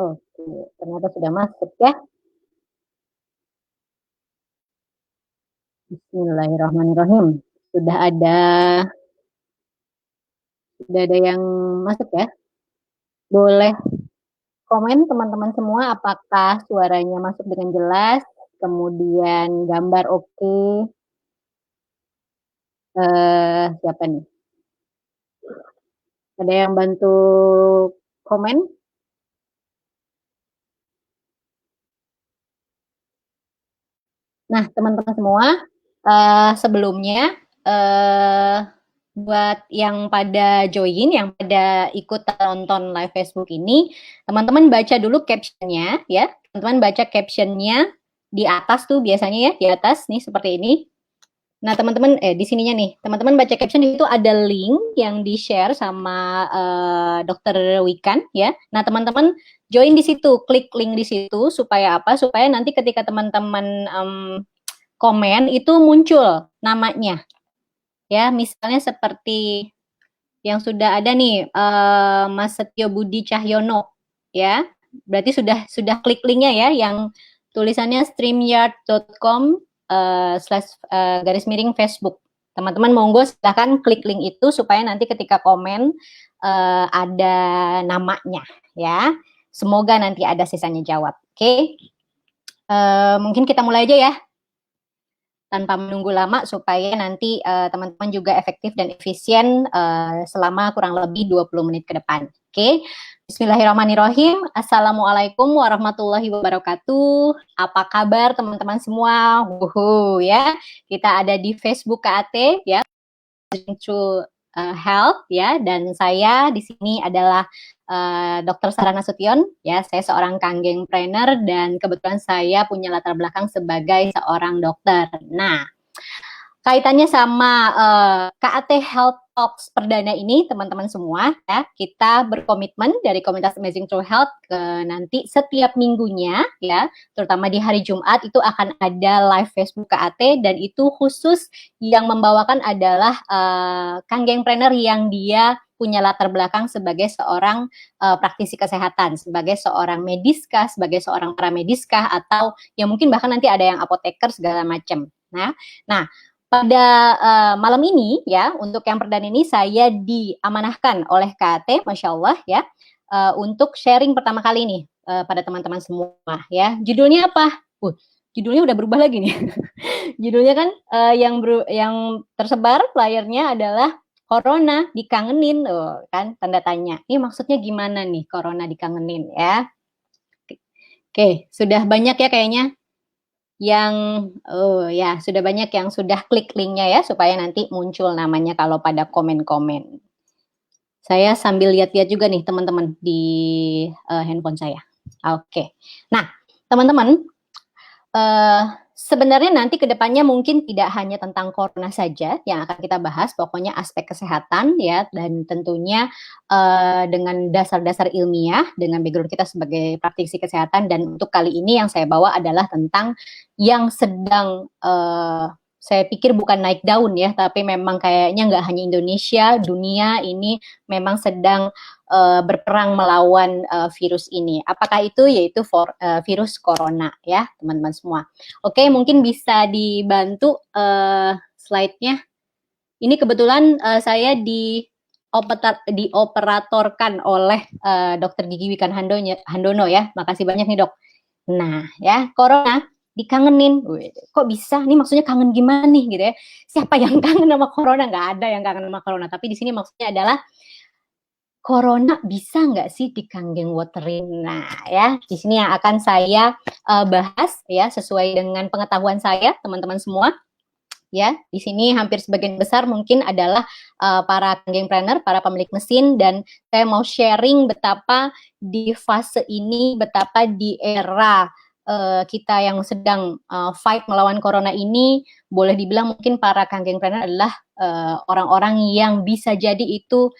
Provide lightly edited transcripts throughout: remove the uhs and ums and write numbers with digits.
Oke, ternyata sudah masuk ya. Bismillahirrahmanirrahim. Sudah ada sudah ada yang masuk ya. Boleh komen teman-teman semua apakah suaranya masuk dengan jelas, kemudian gambar oke. Siapa nih? Ada yang bantu komen? Nah, teman-teman semua, sebelumnya buat yang pada join, yang pada ikut nonton live Facebook ini, teman-teman baca dulu captionnya ya. Teman-teman baca captionnya di atas tuh biasanya ya, di atas nih seperti ini. Nah, teman-teman di sininya nih, teman-teman baca caption itu ada link yang di-share sama Dokter Wikan ya. Nah, teman-teman join di situ, klik link di situ supaya apa? Supaya nanti ketika teman-teman komen itu muncul namanya. Ya, misalnya seperti yang sudah ada nih Mas Setyo Budi Cahyono ya. Berarti sudah klik linknya ya yang tulisannya streamyard.com garis miring Facebook. Teman-teman monggo silahkan klik link itu supaya nanti ketika komen ada namanya ya. Semoga nanti ada sisanya jawab. Oke. Mungkin kita mulai aja ya tanpa menunggu lama supaya nanti teman-teman juga efektif dan efisien selama kurang lebih 20 menit ke depan. Oke. Bismillahirrahmanirrahim. Assalamualaikum warahmatullahi wabarakatuh. Apa kabar teman-teman semua? Ya. Kita ada di Facebook KAT ya. True Health ya, dan saya di sini adalah Dr. Sarah Nasution ya. Saya seorang kanggeng trainer dan kebetulan saya punya latar belakang sebagai seorang dokter. Nah, kaitannya sama KAT Health Talks perdana ini teman-teman semua ya, kita berkomitmen dari komunitas Amazing True Health nanti setiap minggunya ya, terutama di hari Jumat itu akan ada live Facebook KAT dan itu khusus yang membawakan adalah Kang Gengpreneur yang dia punya latar belakang sebagai seorang praktisi kesehatan, sebagai seorang mediskah, sebagai seorang paramediskah, atau yang mungkin bahkan nanti ada yang apoteker segala macam. Nah, pada malam ini ya, untuk yang perdana ini saya diamanahkan oleh KAT, Masya Allah ya, untuk sharing pertama kali nih pada teman-teman semua ya. Judulnya apa? Judulnya udah berubah lagi nih. Judulnya kan yang tersebar layarnya adalah Corona dikangenin, kan tanda tanya. Ini maksudnya gimana nih Corona dikangenin ya? Oke, sudah banyak ya kayaknya yang ya sudah banyak yang sudah klik linknya ya supaya nanti muncul namanya kalau pada komen-komen. Saya sambil lihat-lihat juga nih teman-teman di handphone saya. Oke. Nah, teman-teman, sebenarnya nanti kedepannya mungkin tidak hanya tentang corona saja yang akan kita bahas, pokoknya aspek kesehatan ya, dan tentunya dengan dasar-dasar ilmiah, dengan background kita sebagai praktisi kesehatan. Dan untuk kali ini yang saya bawa adalah tentang yang sedang saya pikir bukan naik daun ya, tapi memang kayaknya nggak hanya Indonesia, dunia ini memang sedang berperang melawan virus ini. Apakah itu? Yaitu virus corona ya, teman-teman semua. Oke, mungkin bisa dibantu slide-nya. Ini kebetulan saya dioperatorkan oleh Dr. Gigi Wikan Handono ya. Makasih banyak nih dok. Nah ya, corona dikangenin. Kok bisa? Nih maksudnya kangen gimana nih gitu ya? Siapa yang kangen sama corona? Nggak ada yang kangen sama corona. Tapi di sini maksudnya adalah corona bisa nggak sih dikanggeng waterin? Nah ya, di sini yang akan saya bahas ya sesuai dengan pengetahuan saya teman-teman semua. Ya, di sini hampir sebagian besar mungkin adalah para kanggengpreneur, para pemilik mesin, dan saya mau sharing betapa di fase ini, betapa di era kita yang sedang fight melawan corona ini, boleh dibilang mungkin para kanggengpreneur adalah orang-orang yang bisa jadi itu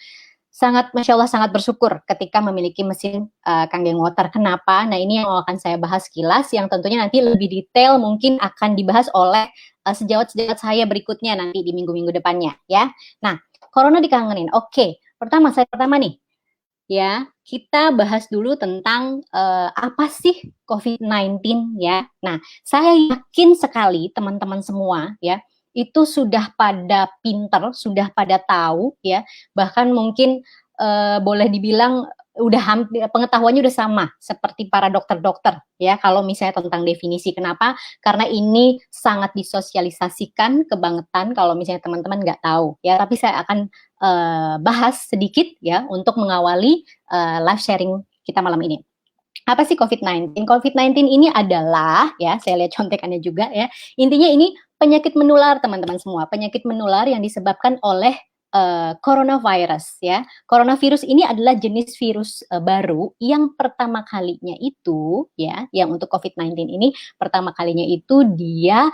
sangat, Masya Allah, sangat bersyukur ketika memiliki mesin kanggeng water. Kenapa? Nah, ini yang akan saya bahas kilas, yang tentunya nanti lebih detail mungkin akan dibahas oleh sejawat-sejawat saya berikutnya nanti di minggu-minggu depannya ya. Nah, corona dikangenin. Oke, pertama nih, ya, kita bahas dulu tentang apa sih COVID-19 ya. Nah, saya yakin sekali teman-teman semua ya, itu sudah pada pinter, sudah pada tahu ya, bahkan mungkin boleh dibilang udah hampir pengetahuannya udah sama seperti para dokter-dokter ya kalau misalnya tentang definisi. Kenapa? Karena ini sangat disosialisasikan kebangetan kalau misalnya teman-teman nggak tahu ya. Tapi saya akan bahas sedikit ya untuk mengawali live sharing kita malam ini. Apa sih COVID-19? COVID-19 ini adalah ya, saya lihat contekannya juga ya. Intinya ini penyakit menular teman-teman semua, penyakit menular yang disebabkan oleh coronavirus ya. Coronavirus ini adalah jenis virus baru yang pertama kalinya itu ya, yang untuk COVID-19 ini pertama kalinya itu dia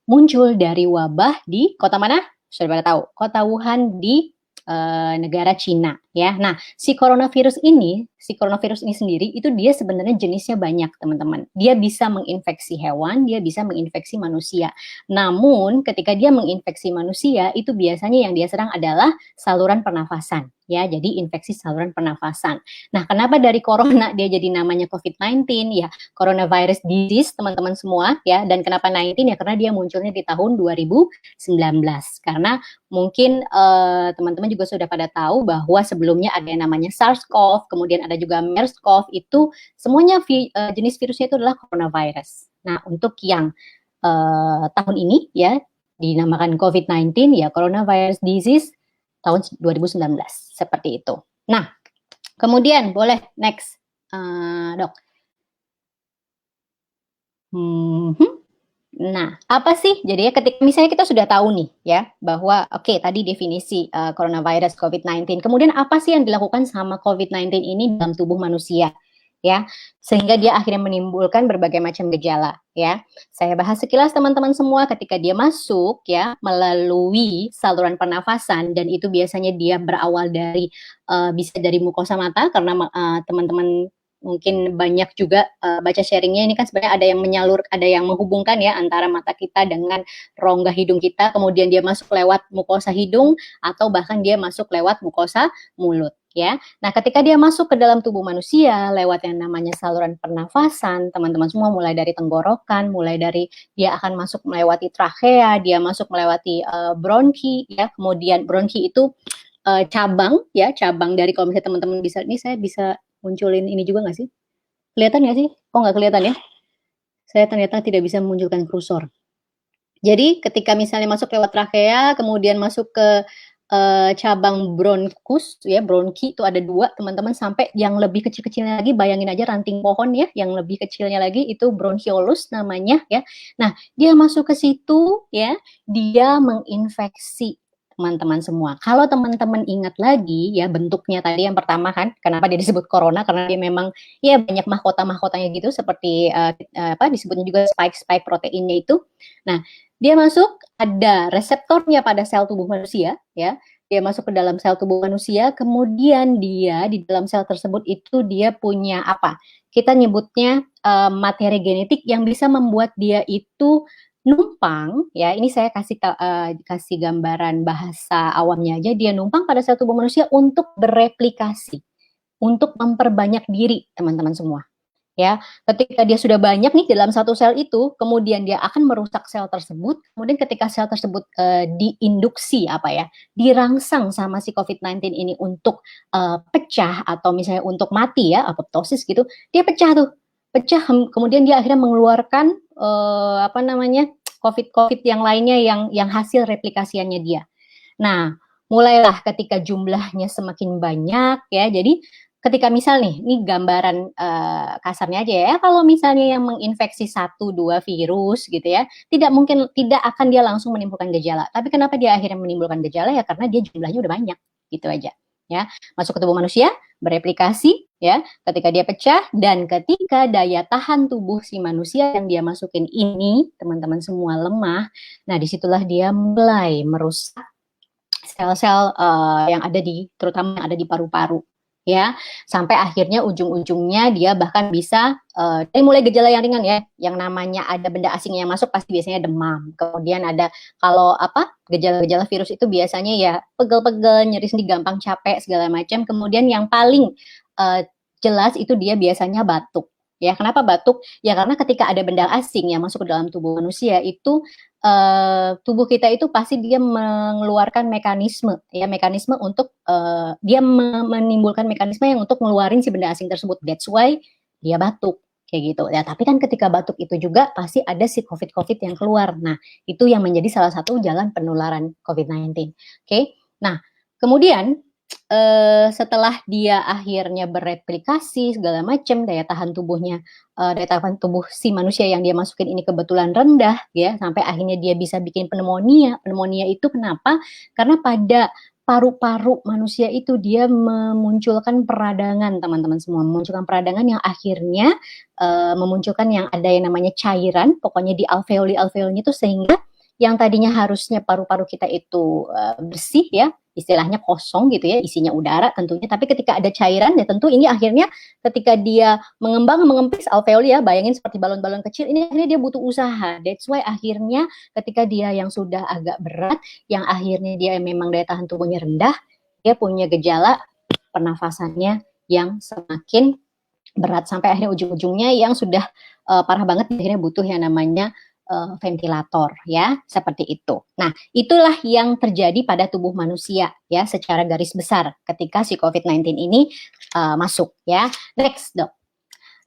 muncul dari wabah di kota mana? Sudah pada tahu, kota Wuhan di negara Cina ya. Nah, si coronavirus ini sendiri itu dia sebenarnya jenisnya banyak, teman-teman. Dia bisa menginfeksi hewan, dia bisa menginfeksi manusia. Namun, ketika dia menginfeksi manusia, itu biasanya yang dia serang adalah saluran pernafasan ya. Jadi infeksi saluran pernafasan. Nah, kenapa dari corona dia jadi namanya COVID-19 ya? Coronavirus disease, teman-teman semua ya. Dan kenapa 19 ya? Karena dia munculnya di tahun 2019. Karena mungkin teman-teman juga sudah pada tahu bahwa sebelumnya ada yang namanya SARS-CoV, kemudian ada juga MERS-CoV, itu semuanya jenis virusnya itu adalah coronavirus. Nah, untuk yang tahun ini ya dinamakan COVID-19 ya, coronavirus disease tahun 2019 seperti itu. Nah, kemudian boleh next, Dok. Nah, apa sih? Jadi ya ketika misalnya kita sudah tahu nih ya bahwa oke, tadi definisi coronavirus COVID-19. Kemudian apa sih yang dilakukan sama COVID-19 ini dalam tubuh manusia? Ya, sehingga dia akhirnya menimbulkan berbagai macam gejala ya. Saya bahas sekilas teman-teman semua ketika dia masuk ya melalui saluran pernafasan dan itu biasanya dia berawal dari bisa dari mukosa mata karena teman-teman mungkin banyak juga baca sharingnya ini kan sebenarnya ada yang menyalur, ada yang menghubungkan ya antara mata kita dengan rongga hidung kita, kemudian dia masuk lewat mukosa hidung atau bahkan dia masuk lewat mukosa mulut ya. Nah, ketika dia masuk ke dalam tubuh manusia lewat yang namanya saluran pernafasan, teman-teman semua mulai dari tenggorokan, mulai dari dia akan masuk melewati trachea, dia masuk melewati bronki ya, kemudian bronki itu cabang ya, cabang dari kalau misalnya teman-teman bisa, ini saya bisa munculin ini juga nggak sih? Kelihatan nggak sih? Oh nggak kelihatan ya? Saya ternyata tidak bisa memunculkan kursor. Jadi ketika misalnya masuk lewat trachea, kemudian masuk ke cabang bronkus ya, bronki itu ada 2 teman-teman, sampai yang lebih kecil-kecilnya lagi, bayangin aja ranting pohon ya, yang lebih kecilnya lagi itu bronchiolus namanya ya. Nah, dia masuk ke situ ya, dia menginfeksi teman-teman semua. Kalau teman-teman ingat lagi ya bentuknya tadi yang pertama kan, kenapa dia disebut corona, karena dia memang ya banyak mahkota-mahkotanya gitu seperti apa disebutnya juga spike proteinnya itu. Nah, dia masuk ada reseptornya pada sel tubuh manusia ya. Dia masuk ke dalam sel tubuh manusia, kemudian dia di dalam sel tersebut itu dia punya apa? Kita nyebutnya materi genetik yang bisa membuat dia itu numpang ya, ini saya kasih gambaran bahasa awamnya aja, dia numpang pada sel tubuh manusia untuk bereplikasi, untuk memperbanyak diri, teman-teman semua. Ya, ketika dia sudah banyak nih dalam satu sel itu, kemudian dia akan merusak sel tersebut, kemudian ketika sel tersebut diinduksi apa ya, dirangsang sama si COVID-19 ini untuk pecah atau misalnya untuk mati ya, apoptosis gitu, dia pecah tuh, pecah, kemudian dia akhirnya mengeluarkan apa namanya, COVID yang lainnya yang hasil replikasiannya dia. Nah, mulailah ketika jumlahnya semakin banyak ya, jadi ketika misal nih, ini gambaran kasarnya aja ya, kalau misalnya yang menginfeksi 1-2 virus gitu ya, tidak akan dia langsung menimbulkan gejala. Tapi kenapa dia akhirnya menimbulkan gejala ya? Karena dia jumlahnya udah banyak, gitu aja. Ya, masuk ke tubuh manusia, bereplikasi, ya, ketika dia pecah dan ketika daya tahan tubuh si manusia yang dia masukin ini, teman-teman semua lemah, nah disitulah dia mulai merusak sel-sel yang ada di, terutama yang ada di paru-paru. ya, sampai akhirnya ujung-ujungnya dia bahkan bisa dari mulai gejala yang ringan ya, yang namanya ada benda asing yang masuk pasti biasanya demam. Kemudian ada kalau apa gejala-gejala virus itu biasanya ya pegel-pegel, nyeri sendi, gampang capek segala macam. Kemudian yang paling uh, jelas itu dia biasanya batuk. Ya, kenapa batuk? Ya karena ketika ada benda asing yang masuk ke dalam tubuh manusia itu tubuh kita itu pasti dia mengeluarkan mekanisme untuk dia menimbulkan mekanisme yang untuk ngeluarin si benda asing tersebut. That's why dia batuk kayak gitu. Ya, tapi kan ketika batuk itu juga pasti ada si COVID yang keluar. Nah, itu yang menjadi salah satu jalan penularan COVID-19. Oke. Nah, kemudian setelah dia akhirnya bereplikasi segala macam, daya tahan tubuh si manusia yang dia masukin ini kebetulan rendah ya, sampai akhirnya dia bisa bikin pneumonia. Pneumonia itu kenapa? Karena pada paru-paru manusia itu dia memunculkan peradangan, teman-teman semua, memunculkan peradangan yang akhirnya memunculkan yang ada yang namanya cairan, pokoknya di alveoli-alveolnya itu, sehingga yang tadinya harusnya paru-paru kita itu bersih ya, istilahnya kosong gitu ya, isinya udara tentunya, tapi ketika ada cairan ya tentu ini akhirnya ketika dia mengempis alveoli ya, bayangin seperti balon-balon kecil, ini akhirnya dia butuh usaha. That's why akhirnya ketika dia yang sudah agak berat, yang akhirnya dia memang daya tahan tubuhnya rendah, dia punya gejala pernafasannya yang semakin berat sampai akhirnya ujung-ujungnya yang sudah parah banget, akhirnya butuh yang namanya ventilator ya, seperti itu. Nah, itulah yang terjadi pada tubuh manusia ya, secara garis besar ketika si COVID-19 ini masuk ya. Next, Dok.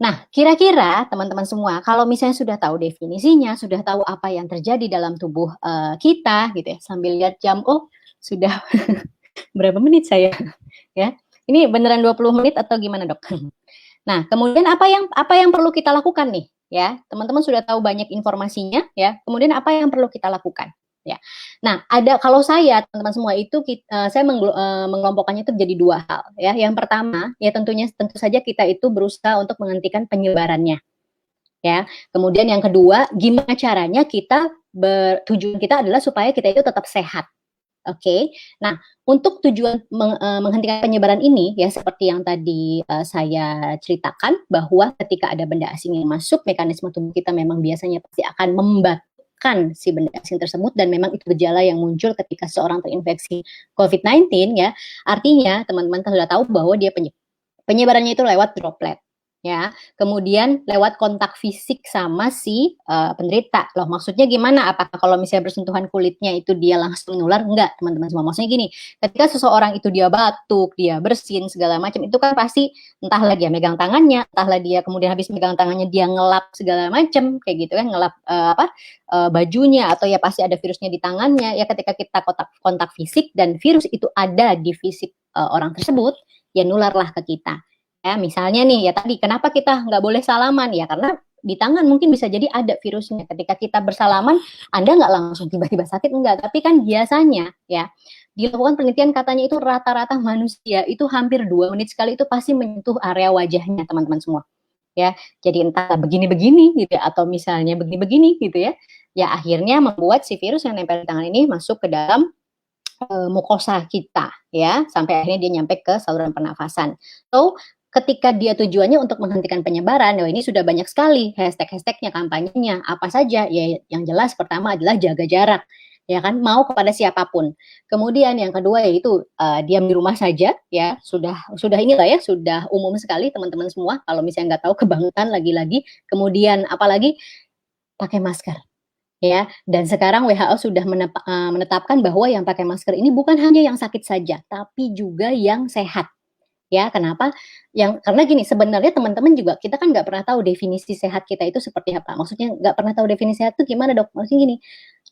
Nah, kira-kira teman-teman semua, kalau misalnya sudah tahu definisinya, sudah tahu apa yang terjadi dalam tubuh kita gitu ya, sambil lihat jam, oh sudah berapa menit saya ya. Ini beneran 20 menit atau gimana, Dok? Nah, kemudian apa yang perlu kita lakukan nih? Ya, teman-teman sudah tahu banyak informasinya ya. Kemudian apa yang perlu kita lakukan? Ya. Nah, kalau saya teman-teman semua itu saya mengelompokkannya itu jadi dua hal ya. Yang pertama, ya tentu saja kita itu berusaha untuk menghentikan penyebarannya. Ya. Kemudian yang kedua, gimana caranya tujuan kita adalah supaya kita itu tetap sehat. Oke, nah untuk tujuan menghentikan penyebaran ini ya, seperti yang tadi saya ceritakan, bahwa ketika ada benda asing yang masuk, mekanisme tubuh kita memang biasanya pasti akan membatukkan si benda asing tersebut, dan memang itu gejala yang muncul ketika seorang terinfeksi COVID-19 ya. Artinya teman-teman sudah tahu bahwa dia penyebarannya itu lewat droplet. Ya, kemudian lewat kontak fisik sama si penderita. Loh, maksudnya gimana? Apakah kalau misalnya bersentuhan kulitnya itu dia langsung menular? Enggak, teman-teman semua. Maksudnya gini, ketika seseorang itu dia batuk, dia bersin segala macam, itu kan pasti entahlah dia megang tangannya, entahlah dia kemudian habis megang tangannya dia ngelap segala macam kayak gitu kan, ngelap bajunya, atau ya pasti ada virusnya di tangannya. Ya ketika kita kontak fisik dan virus itu ada di fisik orang tersebut, ya nularlah ke kita. Ya, misalnya nih, ya tadi, kenapa kita nggak boleh salaman? Ya karena di tangan mungkin bisa jadi ada virusnya. Ketika kita bersalaman, Anda nggak langsung tiba-tiba sakit, enggak. Tapi kan biasanya, ya, dilakukan penelitian katanya itu rata-rata manusia itu hampir 2 menit sekali itu pasti menyentuh area wajahnya, teman-teman semua. Ya, jadi entah begini-begini gitu ya, atau misalnya begini-begini gitu ya. Ya akhirnya membuat si virus yang nempel di tangan ini masuk ke dalam mukosa kita, ya, sampai akhirnya dia nyampe ke saluran pernafasan. So, ketika dia tujuannya untuk menghentikan penyebaran, ini sudah banyak sekali hashtag-hashtagnya, kampanyenya, apa saja, ya yang jelas pertama adalah jaga jarak, ya kan, mau kepada siapapun. Kemudian yang kedua yaitu diam di rumah saja, ya, sudah inilah ya, sudah umum sekali teman-teman semua, kalau misalnya nggak tahu kebangetan lagi-lagi. Kemudian apalagi pakai masker. Ya, dan sekarang WHO sudah menetapkan bahwa yang pakai masker ini bukan hanya yang sakit saja, tapi juga yang sehat. Ya, kenapa? Karena gini, sebenarnya teman-teman juga, kita kan nggak pernah tahu definisi sehat kita itu seperti apa. Maksudnya nggak pernah tahu definisi sehat itu gimana, Dok? Maksudnya gini,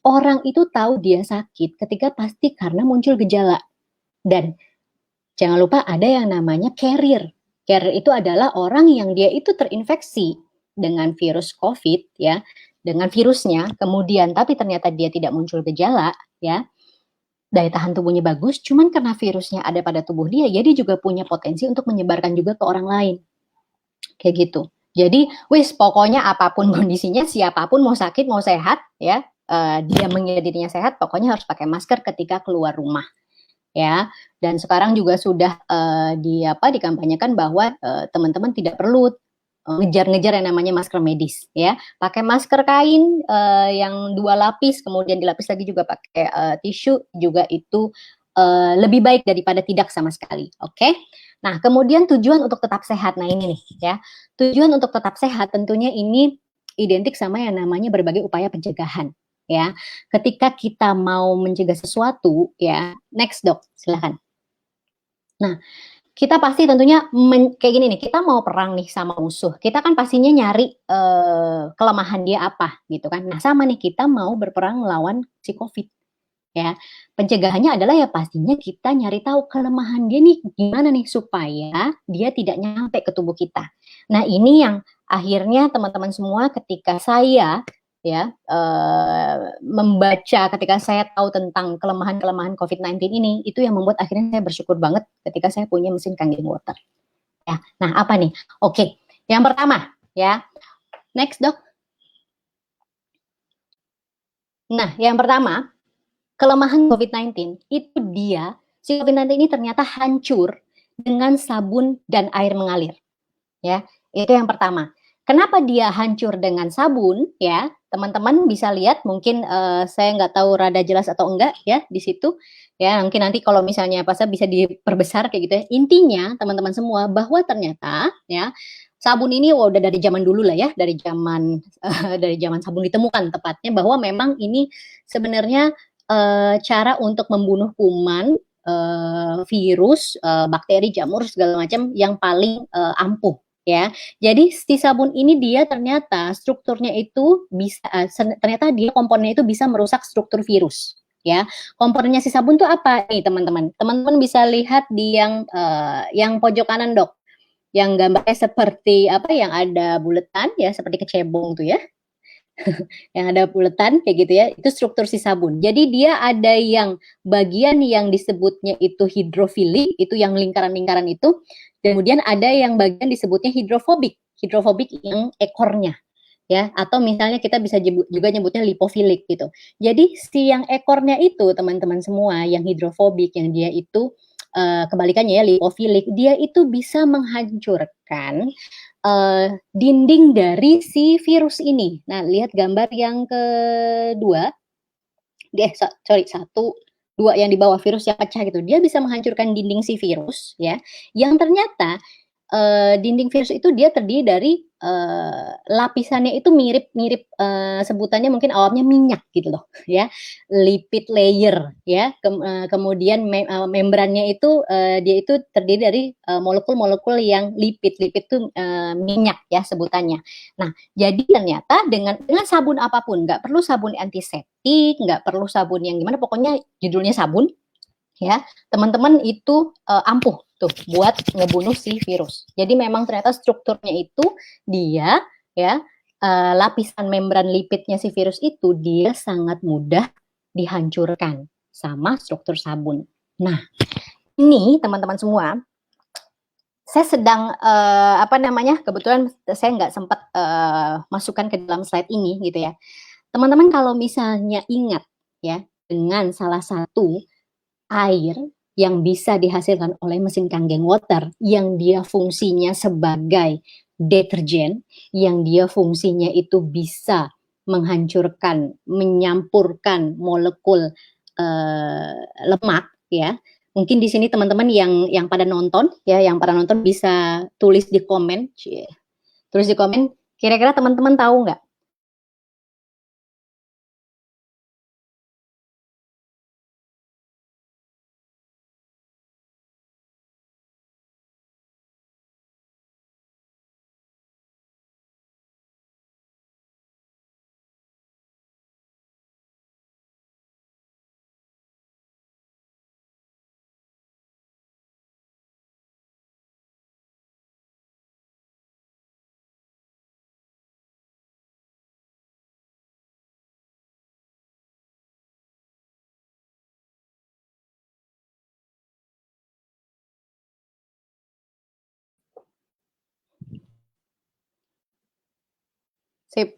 orang itu tahu dia sakit ketika pasti karena muncul gejala. Dan jangan lupa ada yang namanya carrier. Carrier itu adalah orang yang dia itu terinfeksi dengan virus COVID, ya, dengan virusnya, kemudian tapi ternyata dia tidak muncul gejala, ya, daya tahan tubuhnya bagus, cuman karena virusnya ada pada tubuh dia, ya dia juga punya potensi untuk menyebarkan juga ke orang lain. Kayak gitu. Jadi, pokoknya apapun kondisinya, siapapun mau sakit, mau sehat, ya, dia mengira dirinya sehat, pokoknya harus pakai masker ketika keluar rumah. ya. Dan sekarang juga sudah dikampanyekan bahwa teman-teman tidak perlu ngejar-ngejar yang namanya masker medis, ya. Pakai masker kain yang 2 lapis, kemudian dilapis lagi juga pakai tisu, juga itu lebih baik daripada tidak sama sekali. Oke. Nah, kemudian tujuan untuk tetap sehat. Nah, ini nih ya. Tujuan untuk tetap sehat tentunya ini identik sama yang namanya berbagai upaya pencegahan, ya. Ketika kita mau mencegah sesuatu, ya, next dok, silakan. Nah, kita pasti tentunya kayak gini nih, kita mau perang nih sama musuh, kita kan pastinya nyari kelemahan dia apa gitu kan. Nah, sama nih, kita mau berperang melawan si COVID, ya. Pencegahannya adalah ya pastinya kita nyari tahu kelemahan dia nih gimana nih supaya dia tidak nyampe ke tubuh kita. Nah, ini yang akhirnya teman-teman semua ketika saya ya membaca, ketika saya tahu tentang kelemahan-kelemahan COVID-19 ini, itu yang membuat akhirnya saya bersyukur banget ketika saya punya mesin Kangen Water. Ya, nah apa nih? Oke, yang pertama ya, next dok. Nah, yang pertama, kelemahan COVID-19 itu si COVID-19 ini ternyata hancur dengan sabun dan air mengalir. Ya, itu yang pertama. Kenapa dia hancur dengan sabun? Ya, teman-teman bisa lihat, mungkin saya nggak tahu rada jelas atau enggak ya di situ. Ya, mungkin nanti kalau misalnya pas bisa diperbesar kayak gitu ya. Intinya teman-teman semua bahwa ternyata ya sabun ini udah dari zaman dulu lah ya, dari zaman dari zaman sabun ditemukan tepatnya, bahwa memang ini sebenarnya cara untuk membunuh kuman, virus, bakteri, jamur segala macam yang paling ampuh, ya. Jadi si sabun ini dia ternyata strukturnya itu bisa ternyata dia komponennya itu bisa merusak struktur virus, ya. Komponennya si sabun tuh apa nih teman-teman? Teman-teman bisa lihat di yang pojok kanan dok, yang gambarnya seperti apa, yang ada buletan ya, seperti kecebong tuh ya, yang ada buletan kayak gitu ya, itu struktur si sabun. Jadi dia ada yang bagian yang disebutnya itu hidrofilik, itu yang lingkaran-lingkaran itu. Kemudian ada yang bagian disebutnya hidrofobik, hidrofobik yang ekornya, ya, atau misalnya kita bisa juga nyebutnya lipofilik gitu. Jadi si yang ekornya itu teman-teman semua, yang hidrofobik, yang dia itu kebalikannya ya, lipofilik, dia itu bisa menghancurkan dinding dari si virus ini. Nah, lihat gambar yang kedua, sorry, satu, dua, yang di bawah, virus yang pecah gitu. Dia bisa menghancurkan dinding si virus, ya, yang ternyata dinding virus itu dia terdiri dari lapisannya itu mirip-mirip, sebutannya mungkin awamnya minyak gitu loh, ya, lipid layer ya, kemudian membrannya itu dia itu terdiri dari molekul-molekul yang lipid. Lipid itu minyak ya sebutannya. Nah, jadi ternyata dengan sabun apapun, nggak perlu sabun antiseptik, nggak perlu sabun yang gimana, pokoknya judulnya sabun, ya, teman-teman itu ampuh tuh buat ngebunuh si virus. Jadi memang ternyata strukturnya itu dia ya, lapisan membran lipidnya si virus itu dia sangat mudah dihancurkan sama struktur sabun. Nah, ini teman-teman semua, saya sedang apa namanya, kebetulan saya nggak sempat masukkan ke dalam slide ini gitu ya. Teman-teman kalau misalnya ingat ya, dengan salah satu air yang bisa dihasilkan oleh mesin Kangen Water, yang dia fungsinya sebagai deterjen, yang dia fungsinya itu bisa menghancurkan, menyampurkan molekul lemak ya. Mungkin di sini teman-teman yang pada nonton ya, yang pada nonton bisa tulis di komen, tulis di komen, kira-kira teman-teman tahu nggak? Sip.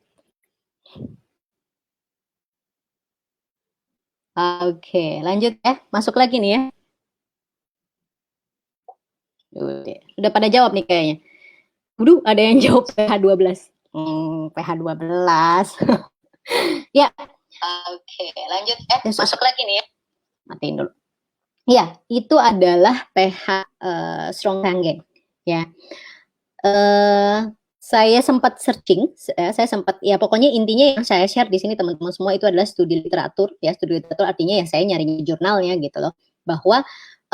Oke, lanjut ya. Masuk lagi nih ya. Udah pada jawab nih kayaknya. Waduh, ada yang jawab pH 12. pH 12. Ya. Oke, lanjut. Masuk lagi nih ya. Matiin dulu. Ya, itu adalah pH strong kangen. Ya. Saya sempat searching, saya sempat ya pokoknya intinya yang saya share di sini teman-teman semua itu adalah studi literatur ya, studi literatur artinya ya saya nyari jurnalnya gitu loh, bahwa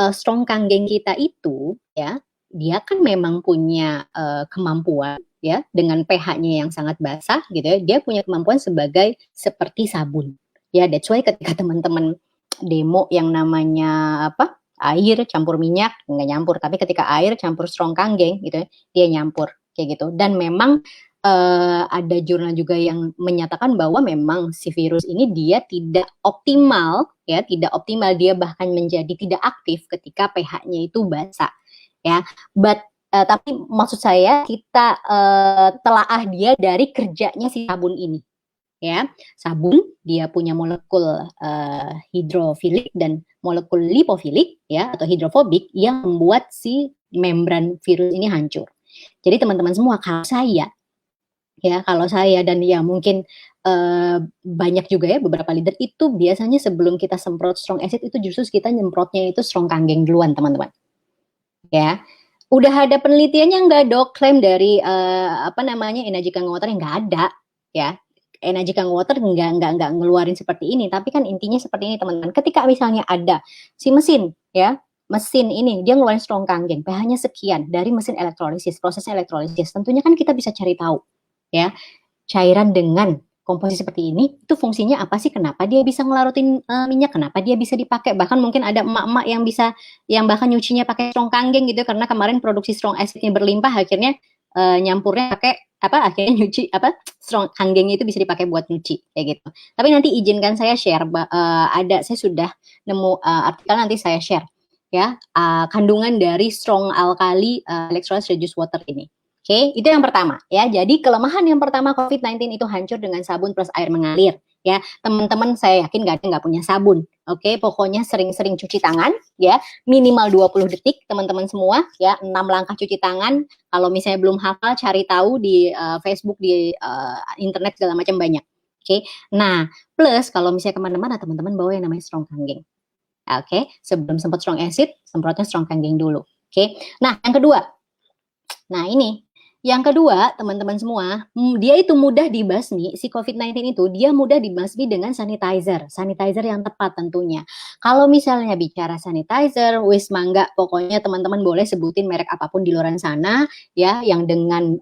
strong kangen kita itu ya, dia kan memang punya kemampuan ya dengan pH-nya yang sangat basah gitu ya, dia punya kemampuan sebagai seperti sabun. Ya, that's why ketika teman-teman demo yang namanya apa? Air campur minyak, nggak nyampur, tapi ketika air campur strong kangen gitu ya, dia nyampur kayak gitu. Dan memang ada jurnal juga yang menyatakan bahwa memang si virus ini dia tidak optimal ya, tidak optimal, dia bahkan menjadi tidak aktif ketika pH-nya itu basah ya. Tapi maksud saya kita telaah dia dari kerjanya si sabun ini ya. Sabun dia punya molekul hidrofilik dan molekul lipofilik ya atau hidrofobik yang membuat si membran virus ini hancur. Jadi teman-teman semua, kalau saya dan ya mungkin banyak juga ya beberapa leader itu biasanya sebelum kita semprot strong acid itu justru kita nyemprotnya itu strong kangen duluan teman-teman. Ya. Udah ada penelitiannya nggak dok? Klaim dari energy kangen water yang nggak ada ya. Energy kangen water nggak ngeluarin seperti ini, tapi kan intinya seperti ini teman-teman. Ketika misalnya ada si mesin ya, mesin ini dia ngeluarin strong kangen, pH-nya sekian dari mesin elektrolisis, proses elektrolisis, tentunya kan kita bisa cari tahu ya, cairan dengan komposisi seperti ini itu fungsinya apa sih, kenapa dia bisa ngelarutin minyak, kenapa dia bisa dipakai, bahkan mungkin ada emak-emak yang bahkan nyucinya pakai strong kangen gitu karena kemarin produksi strong acidnya berlimpah akhirnya nyampurnya pakai akhirnya nyuci strong kangen itu bisa dipakai buat nyuci kayak gitu. Tapi nanti izinkan saya share saya sudah nemu artikel, nanti saya share ya kandungan dari strong alkali electrolyte reduced water ini. Oke, itu yang pertama ya. Jadi kelemahan yang pertama COVID-19 itu hancur dengan sabun plus air mengalir ya. Teman-teman saya yakin nggak punya sabun. Oke, pokoknya sering-sering cuci tangan ya, minimal 20 detik teman-teman semua ya, 6 langkah cuci tangan. Kalau misalnya belum hafal cari tahu di Facebook, di internet segala macam banyak. Oke. Nah, plus kalau misalnya kemana-mana teman-teman bawa yang namanya strong kangen. Oke, sebelum sempat strong acid, semprotnya strong kangen dulu. Oke. Nah, yang kedua. Nah, ini yang kedua, teman-teman semua, dia itu mudah dibasmi, si COVID-19 itu dia mudah dibasmi dengan sanitizer yang tepat tentunya. Kalau misalnya bicara sanitizer, wis mangga, pokoknya teman-teman boleh sebutin merek apapun di luar sana, ya, yang dengan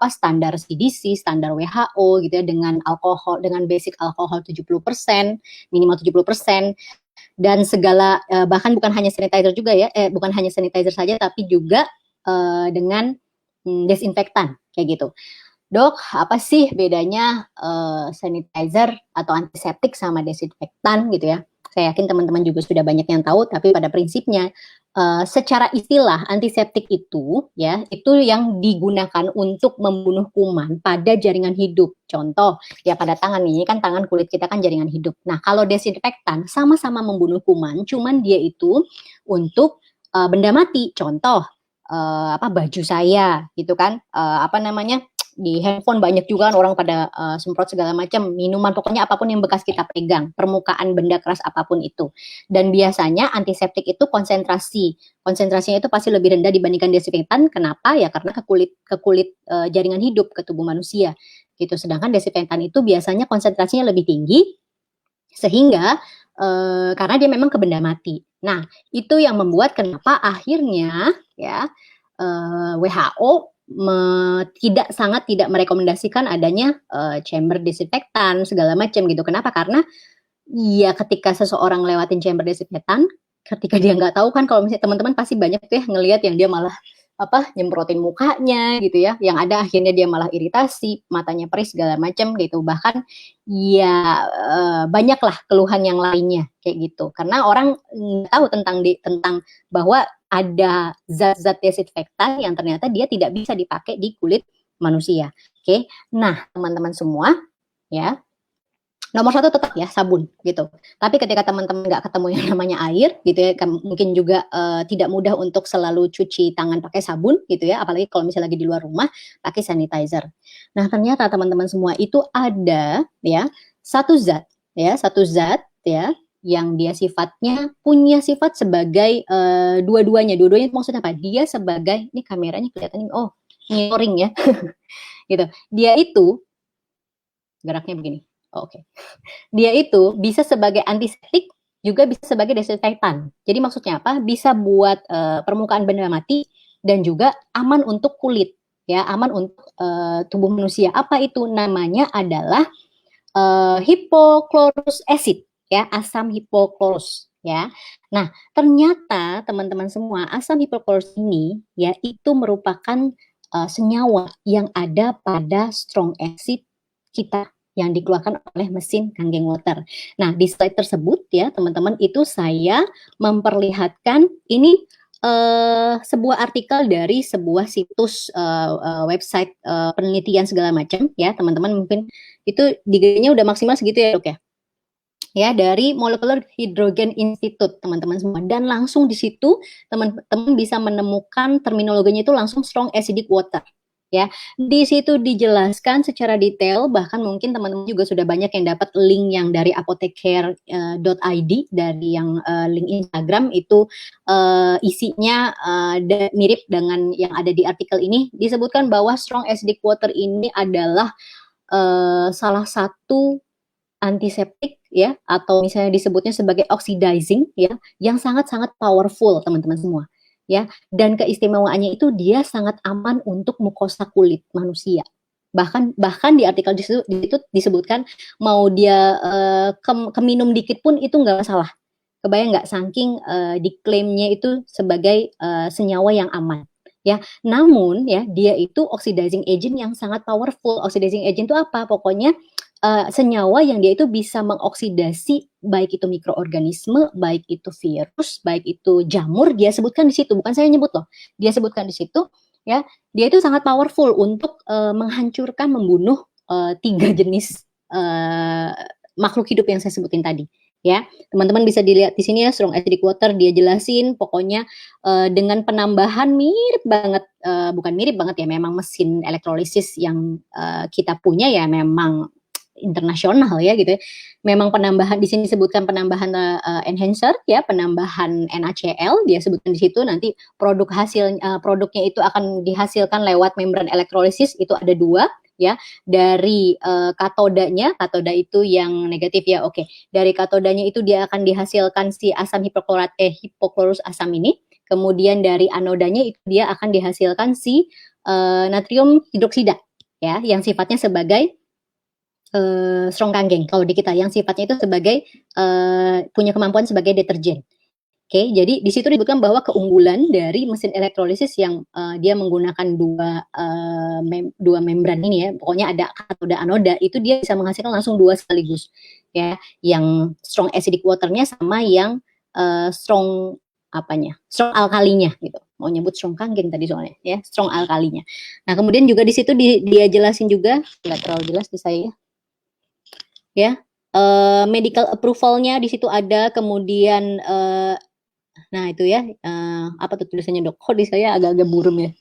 standar CDC, standar WHO gitu ya, dengan alkohol, dengan basic alkohol 70%, minimal 70%, dan segala, bahkan bukan hanya sanitizer juga ya, bukan hanya sanitizer saja, tapi juga dengan desinfektan kayak gitu. Dok, apa sih bedanya sanitizer atau antiseptik sama desinfektan gitu ya? Saya yakin teman-teman juga sudah banyak yang tahu, tapi pada prinsipnya secara istilah antiseptik itu ya, itu yang digunakan untuk membunuh kuman pada jaringan hidup. Contoh ya pada tangan, ini kan tangan, kulit kita kan jaringan hidup. Nah, kalau desinfektan sama-sama membunuh kuman, cuman dia itu untuk benda mati. Contoh baju saya gitu kan, di handphone banyak juga kan orang pada semprot segala macam, minuman, pokoknya apapun yang bekas kita pegang, permukaan benda keras apapun itu. Dan biasanya antiseptik itu konsentrasinya itu pasti lebih rendah dibandingkan desinfektan. Kenapa? Ya karena ke kulit jaringan hidup, ke tubuh manusia gitu. Sedangkan desinfektan itu biasanya konsentrasinya lebih tinggi sehingga karena dia memang ke benda mati. Nah, itu yang membuat kenapa akhirnya ya WHO sangat tidak merekomendasikan adanya chamber desinfektan segala macam gitu. Kenapa? Karena ya ketika seseorang lewatin chamber desinfektan, ketika dia nggak tahu kan, kalau misalnya teman-teman pasti banyak tuh ya ngelihat yang dia malah nyemprotin mukanya gitu ya, yang ada akhirnya dia malah iritasi, matanya perih segala macam gitu. Bahkan ya banyaklah keluhan yang lainnya kayak gitu. Karena orang nggak tahu tentang bahwa ada zat-zat desinfektan yang ternyata dia tidak bisa dipakai di kulit manusia. Oke. Nah, teman-teman semua ya, nomor satu tetap ya sabun gitu. Tapi ketika teman-teman nggak ketemu yang namanya air gitu ya, mungkin juga tidak mudah untuk selalu cuci tangan pakai sabun gitu ya, apalagi kalau misalnya lagi di luar rumah pakai sanitizer. Nah ternyata teman-teman semua itu ada ya satu zat ya yang dia sifatnya punya sifat sebagai dua-duanya itu maksudnya apa? Dia sebagai ini kameranya kelihatan oh mirroring ya gitu. Dia itu geraknya begini. Oh, oke. Dia itu bisa sebagai antiseptik, juga bisa sebagai desinfektan. Jadi maksudnya apa? Bisa buat permukaan benda mati dan juga aman untuk kulit, ya, aman untuk tubuh manusia. Apa itu? Namanya adalah hypochlorous acid, ya, asam hipochlorous, ya. Nah, ternyata teman-teman semua asam hipochlorous ini, ya, itu merupakan senyawa yang ada pada strong acid kita yang dikeluarkan oleh mesin Kangen Water. Nah, di slide tersebut ya, teman-teman, itu saya memperlihatkan ini sebuah artikel dari sebuah situs website penelitian segala macam ya, teman-teman mungkin itu diganya udah maksimal segitu ya, Dok ya. Ya, dari Molecular Hydrogen Institute, teman-teman semua. Dan langsung di situ teman-teman bisa menemukan terminologinya itu langsung strong acidic water. Ya, di situ dijelaskan secara detail, bahkan mungkin teman-teman juga sudah banyak yang dapat link yang dari apotheker.id, dari yang link Instagram itu isinya mirip dengan yang ada di artikel ini. Disebutkan bahwa strong acidic water ini adalah salah satu antiseptik ya, atau misalnya disebutnya sebagai oxidizing ya, yang sangat-sangat powerful teman-teman semua ya. Dan keistimewaannya itu dia sangat aman untuk mukosa kulit manusia. Bahkan di artikel di situ disebutkan mau dia keminum dikit pun itu nggak masalah. Kebayang nggak, saking diklaimnya itu sebagai senyawa yang aman ya. Namun ya, dia itu oxidizing agent yang sangat powerful. Oxidizing agent itu apa? Pokoknya senyawa yang dia itu bisa mengoksidasi baik itu mikroorganisme, baik itu virus, baik itu jamur, dia sebutkan di situ, bukan saya nyebut loh. Dia sebutkan di situ ya, dia itu sangat powerful untuk menghancurkan, membunuh 3 jenis makhluk hidup yang saya sebutin tadi. Ya, teman-teman bisa dilihat di sini ya, strong acidic water dia jelasin pokoknya dengan penambahan mirip banget, bukan mirip banget ya, memang mesin elektrolisis yang kita punya ya memang internasional ya gitu ya. Memang penambahan di sini disebutkan penambahan enhancer ya, penambahan NaCl dia sebutkan di situ. Nanti produknya itu akan dihasilkan lewat membran elektrolisis, itu ada 2 ya, dari katoda itu yang negatif ya. Oke. Dari katodanya itu dia akan dihasilkan si asam hipochlorous asam ini. Kemudian dari anodanya itu dia akan dihasilkan si natrium hidroksida ya, yang sifatnya sebagai strong kangen kalau di kita, yang sifatnya itu sebagai punya kemampuan sebagai deterjen. Oke, jadi di situ disebutkan bahwa keunggulan dari mesin elektrolisis yang dia menggunakan dua membran ini ya, pokoknya ada katoda anoda, itu dia bisa menghasilkan langsung 2 sekaligus ya, yang strong acidic waternya sama yang strong strong alkalinya gitu. Mau nyebut strong kangen tadi soalnya ya, strong alkalinya. Nah kemudian juga di situ dia jelasin juga, nggak terlalu jelas di saya ya, medical approval-nya di situ ada, kemudian nah itu ya, apa tuh tulisannya, Dok? Kok di saya agak-agak buram ya?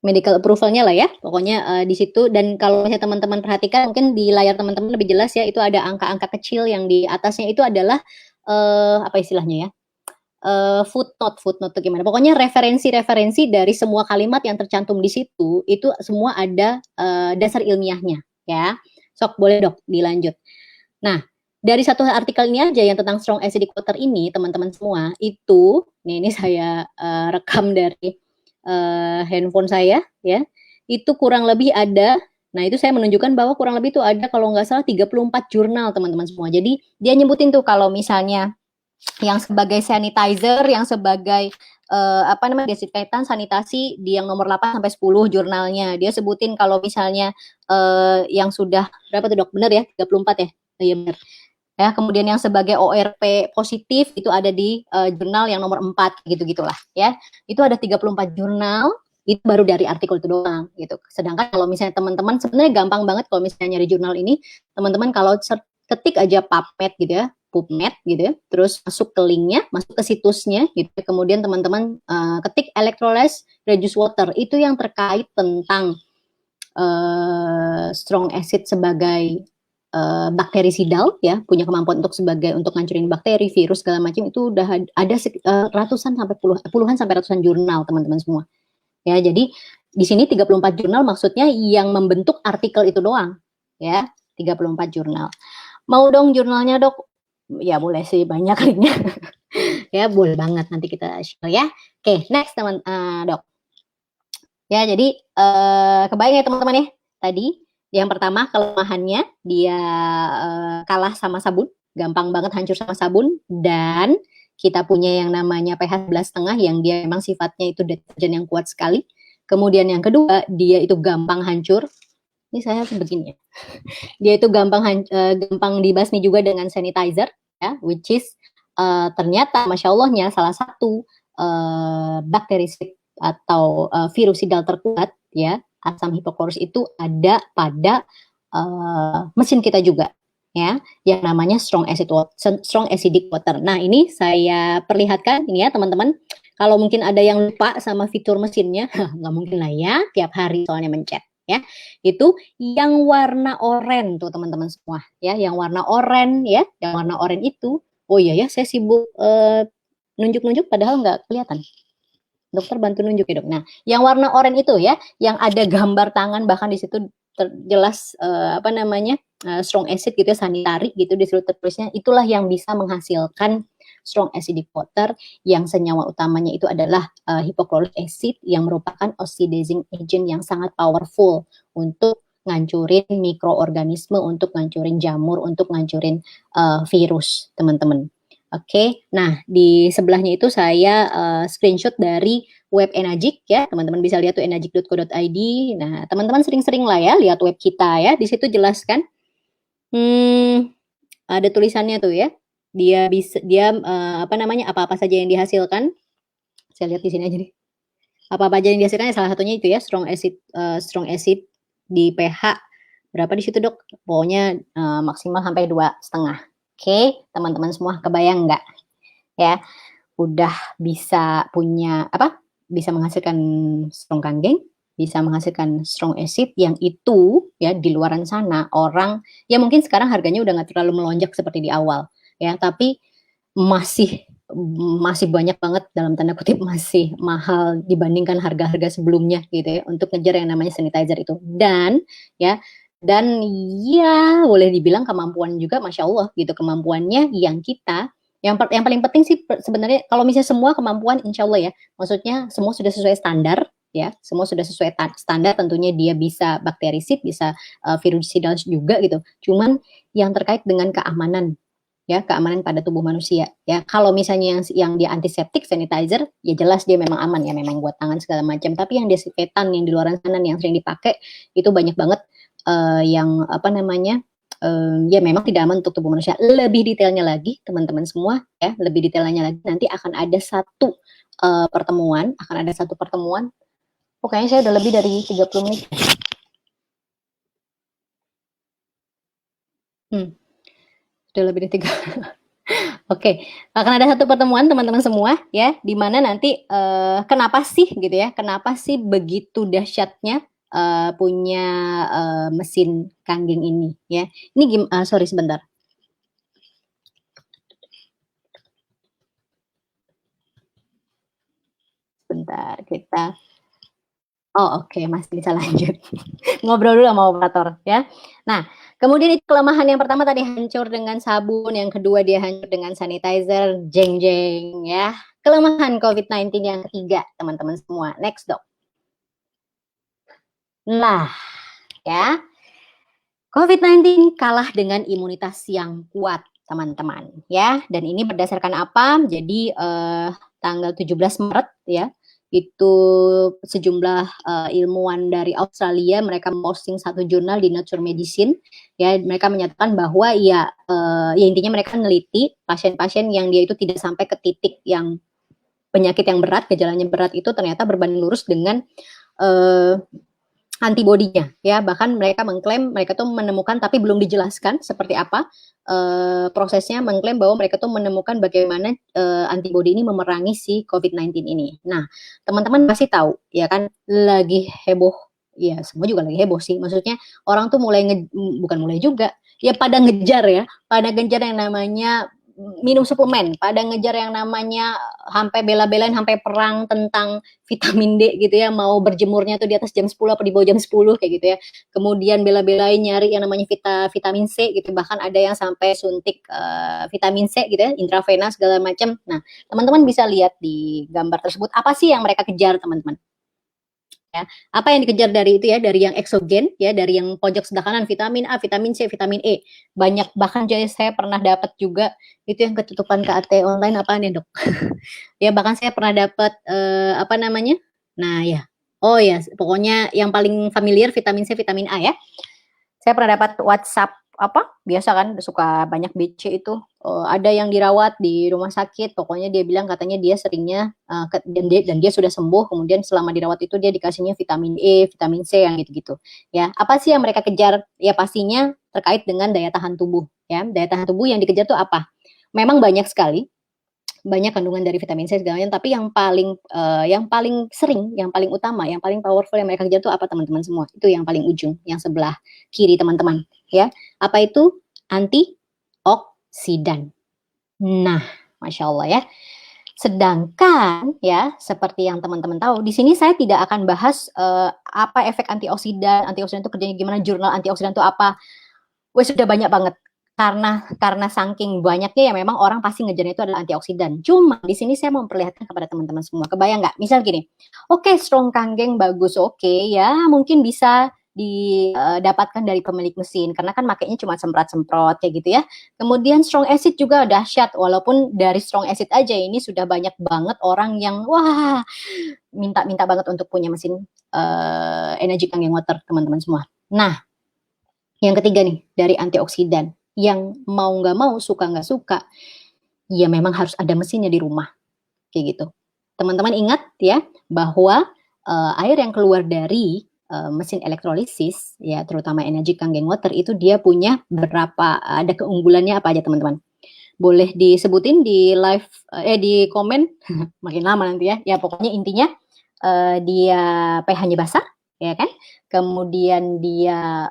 Medical approval-nya lah ya, pokoknya di situ. Dan kalau misalnya teman-teman perhatikan, mungkin di layar teman-teman lebih jelas ya, itu ada angka-angka kecil yang di atasnya itu adalah apa istilahnya ya? Footnote tuh gimana? Pokoknya referensi-referensi dari semua kalimat yang tercantum di situ, itu semua ada dasar ilmiahnya ya. Sok boleh Dok dilanjut. Nah, dari satu artikel ini aja yang tentang strong acidic water ini, teman-teman semua, itu ini saya rekam dari handphone saya ya. Itu kurang lebih ada, nah itu saya menunjukkan bahwa kurang lebih itu ada kalau nggak salah 34 jurnal teman-teman semua. Jadi dia nyebutin tuh kalau misalnya yang sebagai sanitizer, yang sebagai desinfektan, sanitasi di yang nomor 8 sampai 10 jurnalnya. Dia sebutin kalau misalnya yang sudah berapa tuh Dok? Benar ya? 34 ya? Iya benar. Ya, kemudian yang sebagai ORP positif itu ada di jurnal yang nomor 4 gitu-gitulah ya. Itu ada 34 jurnal itu baru dari artikel itu doang gitu. Sedangkan kalau misalnya teman-teman sebenarnya gampang banget kalau misalnya nyari jurnal ini, teman-teman kalau ketik aja PubMed gitu ya, PubMed gitu ya, terus masuk ke linknya, masuk ke situsnya gitu. Kemudian teman-teman ketik electrolyze reduce water, itu yang terkait tentang strong acid sebagai bakterisidal ya, punya kemampuan untuk ngancurin bakteri, virus segala macam, itu udah ada ratusan sampai puluhan sampai ratusan jurnal teman-teman semua. Ya, jadi di sini 34 jurnal maksudnya yang membentuk artikel itu doang. Ya, 34 jurnal. Mau dong jurnalnya, Dok? Ya boleh sih, banyak linknya. Ya, boleh banget, nanti kita share ya. Oke, next teman Dok. Ya, jadi kebayang ya teman-teman ya. Tadi yang pertama kelemahannya dia kalah sama sabun, gampang banget hancur sama sabun, dan kita punya yang namanya pH 11,5 yang dia memang sifatnya itu deterjen yang kuat sekali. Kemudian yang kedua, dia itu gampang hancur. Ini saya harus begini ya. Dia itu gampang dibasmi juga dengan sanitizer ya, which is ternyata masya Allahnya salah satu bakterisid atau virusidal terkuat ya, asam hipoklorus itu ada pada mesin kita juga ya, yang namanya strong acidic water. Nah, ini saya perlihatkan ini ya teman-teman. Kalau mungkin ada yang lupa sama fitur mesinnya, nggak mungkin lah ya, tiap hari soalnya mencet ya. Itu yang warna oranye tuh teman-teman semua ya, yang warna oranye ya, yang warna oranye itu. Oh iya ya, saya sibuk nunjuk-nunjuk padahal nggak kelihatan. Dokter bantu nunjuk ya, Dok. Nah, yang warna oranye itu ya, yang ada gambar tangan, bahkan di situ jelas apa namanya, strong acid gitu ya, sanitari gitu di situ tertulisnya, itulah yang bisa menghasilkan strong acidic water yang senyawa utamanya itu adalah hypochlorous acid yang merupakan oxidizing agent yang sangat powerful untuk ngancurin mikroorganisme, untuk ngancurin jamur, untuk ngancurin virus, teman-teman. Oke, nah di sebelahnya itu saya screenshot dari web Enagic ya, teman-teman bisa lihat tuh enagic.co.id. Nah, teman-teman sering-sering lah ya lihat web kita ya, di situ jelas kan, ada tulisannya tuh ya, dia apa namanya, apa-apa saja yang dihasilkan, saya lihat di sini aja nih, apa-apa aja yang dihasilkan ya, salah satunya itu ya, strong acid di pH berapa di situ, Dok? Pokoknya maksimal sampai 2,5. Oke, teman-teman semua kebayang nggak ya? Udah bisa punya apa? Bisa menghasilkan strong kanggeng, bisa menghasilkan strong acid yang itu ya di luaran sana orang ya mungkin sekarang harganya udah nggak terlalu melonjak seperti di awal ya, tapi masih masih banyak banget dalam tanda kutip masih mahal dibandingkan harga-harga sebelumnya gitu ya untuk ngejar yang namanya sanitizer itu. Dan ya boleh dibilang kemampuan juga masya Allah gitu, kemampuannya yang kita yang paling penting sih sebenarnya kalau misalnya semua kemampuan insya Allah ya, maksudnya semua sudah sesuai standar ya, semua sudah sesuai standar, tentunya dia bisa bakterisid, bisa virusidal juga gitu. Cuman yang terkait dengan keamanan ya, keamanan pada tubuh manusia ya. Kalau misalnya yang dia antiseptik sanitizer ya jelas dia memang aman ya, memang buat tangan segala macam. Tapi yang desinfektan yang di luar sana yang sering dipakai itu banyak banget yang apa namanya, ya memang tidak aman untuk tubuh manusia. Lebih detailnya lagi teman-teman semua ya, lebih detailnya lagi nanti akan ada satu pertemuan. Oh kayaknya saya udah lebih dari 30 menit. Udah lebih dari 3. Oke, akan ada satu pertemuan teman-teman semua ya, di mana nanti kenapa sih gitu ya, kenapa sih begitu dahsyatnya punya mesin kanggeng ini ya. Ini sorry sebentar. Sebentar kita. Oh oke, masih bisa lanjut. Ngobrol dulu sama operator ya. Nah, kemudian itu kelemahan yang pertama tadi hancur dengan sabun, yang kedua dia hancur dengan sanitizer, jeng jeng ya. Kelemahan COVID-19 yang ketiga, teman-teman semua. Next, Dok. Nah, ya. COVID-19 kalah dengan imunitas yang kuat, teman-teman ya. Dan ini berdasarkan apa? Jadi tanggal 17 Maret ya, itu sejumlah ilmuwan dari Australia mereka posting satu jurnal di Nature Medicine ya, mereka menyatakan bahwa ya intinya mereka meneliti pasien-pasien yang dia itu tidak sampai ke titik yang penyakit yang berat, gejalanya berat itu ternyata berbanding lurus dengan antibodinya, ya. Bahkan mereka mengklaim mereka tuh menemukan, tapi belum dijelaskan seperti apa prosesnya, mengklaim bahwa mereka tuh menemukan bagaimana antibodi ini memerangi si COVID-19 ini. Nah, teman-teman pasti tahu, ya kan, lagi heboh, ya semua juga lagi heboh sih. Maksudnya orang tuh bukan mulai juga, ya pada ngejar ya, pada ngejar yang namanya minum suplemen, pada ngejar yang namanya sampai bela-belain sampai perang tentang vitamin D gitu ya, mau berjemurnya tuh di atas jam 10 apa di bawah jam 10 kayak gitu ya. Kemudian bela-belain nyari yang namanya vitamin C gitu, bahkan ada yang sampai suntik vitamin C gitu ya, intravena segala macam. Nah, teman-teman bisa lihat di gambar tersebut apa sih yang mereka kejar, teman-teman. Ya, apa yang dikejar dari itu ya, dari yang eksogen ya, dari yang pojok sebelah kanan, vitamin A, vitamin C, vitamin E. Banyak, bahkan saya pernah dapat juga itu yang ketutupan KAT online apaan ya, Dok? Ya, bahkan saya pernah dapat apa namanya? Nah, ya. Oh ya, pokoknya yang paling familiar vitamin C, vitamin A ya. Saya pernah dapat WhatsApp apa, biasa kan suka banyak BC itu, ada yang dirawat di rumah sakit, pokoknya dia bilang katanya dia seringnya dan dia sudah sembuh, kemudian selama dirawat itu dia dikasihnya vitamin E, vitamin C yang gitu-gitu. Ya, apa sih yang mereka kejar? Ya pastinya terkait dengan daya tahan tubuh, ya. Daya tahan tubuh yang dikejar tuh apa? Memang banyak sekali, banyak kandungan dari vitamin C segala macam, tapi yang paling sering, yang paling utama, yang paling powerful yang mereka kejar itu apa, teman-teman semua? Itu yang paling ujung, yang sebelah kiri teman-teman, ya. Apa itu? Antioksidan. Nah, Masya Allah ya. Sedangkan ya, seperti yang teman-teman tahu, di sini saya tidak akan bahas apa efek antioksidan, antioksidan itu kerjanya gimana, jurnal antioksidan itu apa. Wes sudah banyak banget. Karena saking banyaknya ya memang orang pasti ngejarnya itu adalah antioksidan. Cuma di sini saya mau memperlihatkan kepada teman-teman semua. Kebayang nggak? Misal gini, oke, strong kanggeng bagus, oke ya, mungkin bisa didapatkan dari pemilik mesin karena kan makainya cuma semprot-semprot kayak gitu ya. Kemudian strong acid juga dahsyat, walaupun dari strong acid aja ini sudah banyak banget orang yang wah minta-minta banget untuk punya mesin energy kanggeng water, teman-teman semua. Nah, yang ketiga nih, dari antioksidan, yang mau nggak mau, suka nggak suka, ya memang harus ada mesinnya di rumah, kayak gitu. Teman-teman ingat ya, bahwa air yang keluar dari mesin elektrolisis, ya terutama energy kanggeng water, itu dia punya ada keunggulannya apa aja, teman-teman? Boleh disebutin di live, di komen, makin lama nanti ya. Ya pokoknya intinya dia pH-nya basah, ya kan? Kemudian dia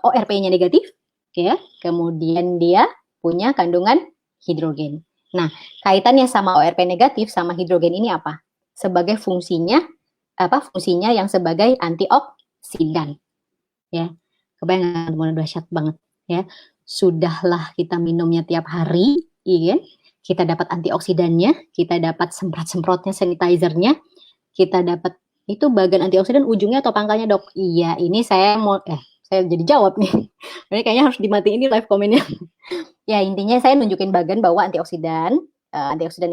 ORP-nya negatif, ya. Kemudian dia punya kandungan hidrogen. Nah, kaitannya sama ORP negatif sama hidrogen ini apa? Sebagai fungsinya fungsinya yang sebagai antioksidan, ya. Kebayang teman-teman, dahsyat banget ya. Sudahlah kita minumnya tiap hari, iya kan? Kita dapat antioksidannya, kita dapat semprot-semprotnya, sanitizernya, kita dapat itu bagian antioksidan ujungnya atau pangkalnya, Dok? Iya, ini saya jadi jawab nih. Ini kayaknya harus dimatiin ini live komennya. Ya, intinya saya nunjukin bagian bahwa antioksidan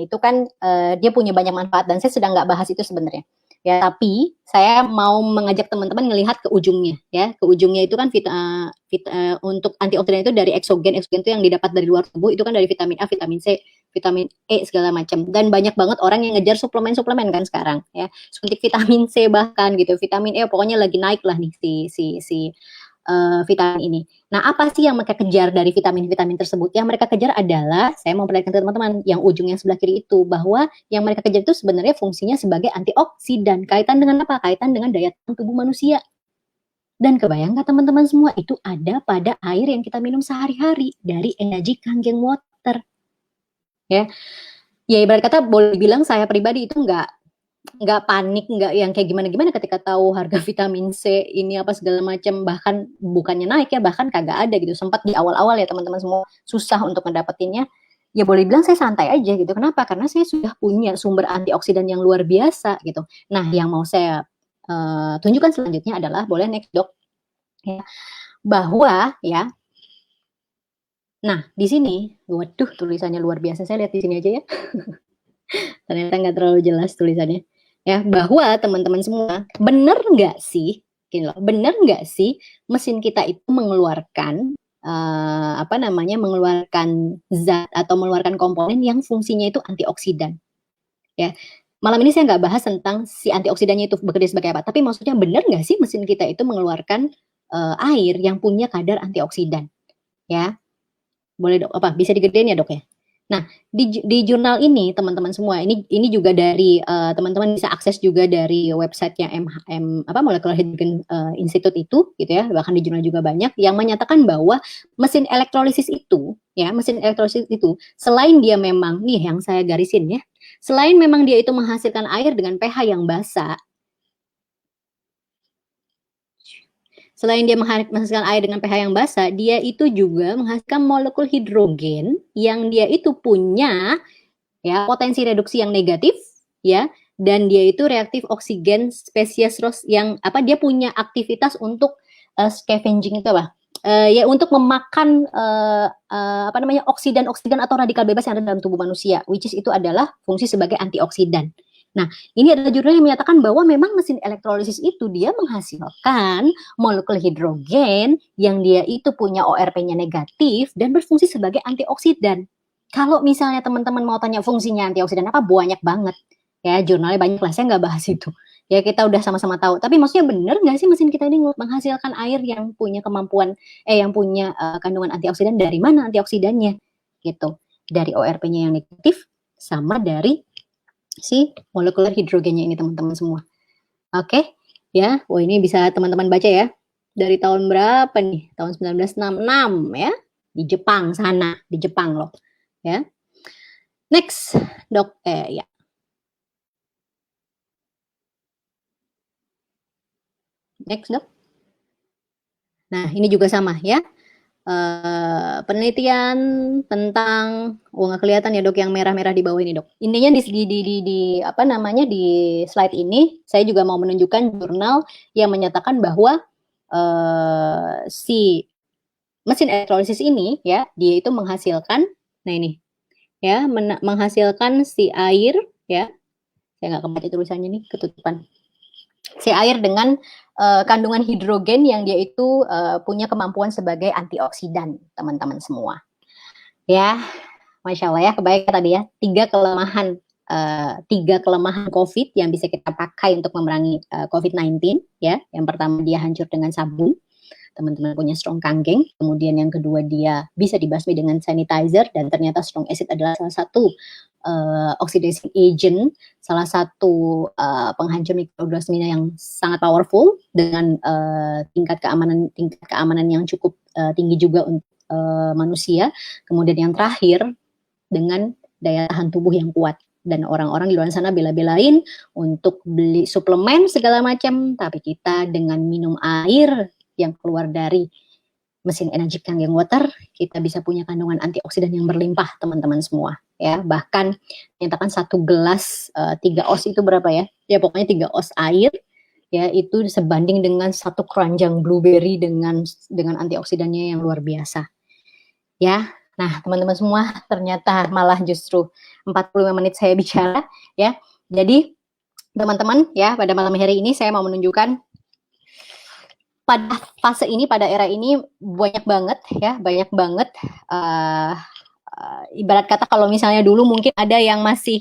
itu kan dia punya banyak manfaat dan saya sedang nggak bahas itu sebenarnya. Ya, tapi saya mau mengajak teman-teman melihat ke ujungnya ya. Ke ujungnya itu kan untuk antioksidan itu dari eksogen itu yang didapat dari luar tubuh, itu kan dari vitamin A, vitamin C, vitamin E segala macam. Dan banyak banget orang yang ngejar suplemen-suplemen kan sekarang ya. Suntik vitamin C bahkan gitu, vitamin E pokoknya lagi naik lah nih si vitamin ini. Nah, apa sih yang mereka kejar dari vitamin-vitamin tersebut? Yang mereka kejar adalah, saya mau perlihatkan ke teman-teman, yang ujung yang sebelah kiri itu, bahwa yang mereka kejar itu sebenarnya fungsinya sebagai antioksidan. Kaitan dengan apa? Kaitan dengan daya tahan tubuh manusia. Dan kebayang nggak teman-teman semua, itu ada pada air yang kita minum sehari-hari, dari energy kanggeng water. Ya, ibarat kata boleh dibilang saya pribadi itu nggak panik, nggak yang kayak gimana-gimana ketika tahu harga vitamin C ini apa segala macam, bahkan bukannya naik ya, bahkan kagak ada gitu. Sempat di awal-awal ya teman-teman semua susah untuk mendapatinnya. Ya boleh bilang saya santai aja gitu. Kenapa? Karena saya sudah punya sumber antioksidan yang luar biasa gitu. Nah, yang mau saya tunjukkan selanjutnya adalah, boleh next, Dok. Ya, bahwa ya. Nah, di sini, waduh tulisannya luar biasa. Saya lihat di sini aja ya. Ternyata nggak terlalu jelas tulisannya. Ya, bahwa teman-teman semua, benar nggak sih, benar nggak sih mesin kita itu mengeluarkan mengeluarkan zat atau mengeluarkan komponen yang fungsinya itu antioksidan, ya. malam ini saya nggak bahas tentang si antioksidannya itu bekerja sebagai apa, tapi maksudnya benar nggak sih mesin kita itu mengeluarkan air yang punya kadar antioksidan? Ya, boleh dok, apa bisa digedein ya dok ya? Nah, di jurnal ini teman-teman semua, ini juga dari teman-teman bisa akses juga dari websitenya Molecular Hydrogen Institute itu, gitu ya. Bahkan di jurnal juga banyak yang menyatakan bahwa mesin elektrolisis itu, ya, mesin elektrolisis itu selain dia memang nih yang saya garisin ya, selain memang dia itu menghasilkan air dengan pH yang basa, selain dia menghasilkan air dengan pH yang basa, dia itu juga menghasilkan molekul hidrogen yang dia itu punya ya potensi reduksi yang negatif ya, dan dia itu reaktif oksigen spesies ROS yang apa, dia punya aktivitas untuk scavenging itu apa? Ya untuk memakan apa namanya, oksidan-oksidan atau radikal bebas yang ada dalam tubuh manusia, which is itu adalah fungsi sebagai antioksidan. Nah, ini adalah jurnal yang menyatakan bahwa memang mesin elektrolisis itu dia menghasilkan molekul hidrogen yang dia itu punya ORP-nya negatif dan berfungsi sebagai antioksidan. Kalau misalnya teman-teman mau tanya fungsinya antioksidan apa, banyak banget. Ya, jurnalnya banyak lah, saya nggak bahas itu. Ya, kita udah sama-sama tahu. Tapi maksudnya benar nggak sih mesin kita ini menghasilkan air yang punya kemampuan, yang punya kandungan antioksidan? Dari mana antioksidannya? Gitu. Dari ORP-nya yang negatif sama dari si molekuler hidrogennya ini teman-teman semua. Oke, ya. Oh, ini bisa teman-teman baca ya. Dari tahun berapa nih? Tahun 1966 ya. Di Jepang sana, di Jepang loh. Ya. Next, Dok. Ya. Next, Dok. Nah, ini juga sama ya. Penelitian tentang nggak kelihatan ya dok yang merah-merah di bawah ini dok. Intinya di apa namanya, di slide ini saya juga mau menunjukkan jurnal yang menyatakan bahwa si mesin elektrolisis ini ya, dia itu menghasilkan, nah ini ya, menghasilkan si air ya, saya nggak kebaca tulisannya nih, ketutupan. Si air dengan kandungan hidrogen yang dia itu punya kemampuan sebagai antioksidan, teman-teman semua. Ya, Masya Allah ya, kebaik tadi ya, tiga kelemahan COVID yang bisa kita pakai untuk memerangi COVID-19 ya. Yang pertama, dia hancur dengan sabun. Teman-teman punya strong kanggeng. Kemudian yang kedua, dia bisa dibasmi dengan sanitizer, dan ternyata strong acid adalah salah satu oxidizing agent, salah satu penghancur mikroorganisme yang sangat powerful dengan tingkat keamanan yang cukup tinggi juga untuk manusia. Kemudian yang terakhir, dengan daya tahan tubuh yang kuat. Dan orang-orang di luar sana bela-belain untuk beli suplemen segala macam, tapi kita dengan minum air yang keluar dari mesin Enagic Kangen Water, kita bisa punya kandungan antioksidan yang berlimpah, teman-teman semua. Ya, bahkan nyatakan 1 gelas 3 oz itu berapa ya? Ya pokoknya 3 oz air ya, itu sebanding dengan 1 keranjang blueberry dengan antioksidannya yang luar biasa. Ya, nah teman-teman semua, ternyata malah justru 45 menit saya bicara ya. Jadi teman-teman ya, pada malam hari ini saya mau menunjukkan pada fase ini, pada era ini banyak banget ya, banyak banget ibarat kata kalau misalnya dulu mungkin ada yang masih